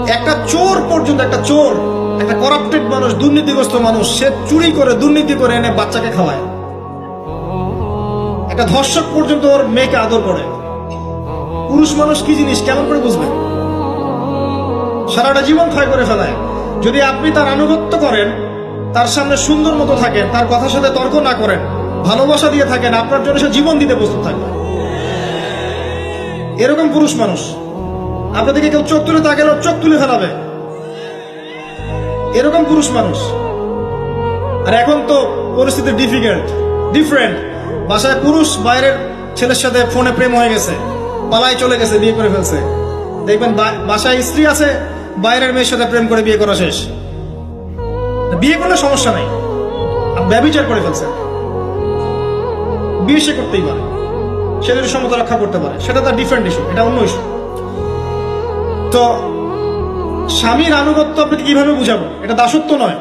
একটা চোর পর্যন্ত, একটা চোর, একটা করাপ্টেড মানুষ, দুর্নীতিগ্রস্ত মানুষ, সে চুরি করে, দুর্নীতি করে এনে বাচ্চাকে খাওয়ায়। একটা ধর্ষক পর্যন্ত ওর মেয়েকে আদর করে। পুরুষ মানুষ কি জিনিস কেমন করে বুঝবে? সারাটা জীবন ক্ষয় করে ফেলায়। যদি আপনি তার আনুগত্য করেন, তার সামনে সুন্দর মতো থাকেন, তার কথার সাথে তর্ক না করেন, ভালোবাসা দিয়ে থাকেন, আপনার জন্য সে জীবন দিতে প্রস্তুত থাকবে। এরকম পুরুষ মানুষ। আপনাদেরকে কেউ চোখ তুলে তাকালে চোখ তুলে ফেলাবে, এরকম পুরুষ মানুষ। আর এখন তো পরিস্থিতি ডিফারেন্ট। বাসায় পুরুষ বাইরের ছেলের সাথে ফোনে প্রেম হয়ে গেছে, পালায় চলে গেছে, বিয়ে করে ফেলছে। দেখবেন বাসায় স্ত্রী আছে, বাইরের মেয়ের সাথে প্রেম করে বিয়ে করা শেষ। বিয়ে করলে সমস্যা নাই, ব্যভিচার করে ফেলছে। বিয়ে সে করতেই পারে, সে যদি সমতা রক্ষা করতে পারে, সেটা তার ডিফারেন্ট ইস্যু, এটা অন্য ইস্যু। তো স্বামীর আনুগত্য আপনাকে কিভাবে বুঝাবো? এটা দাসত্ব নয়।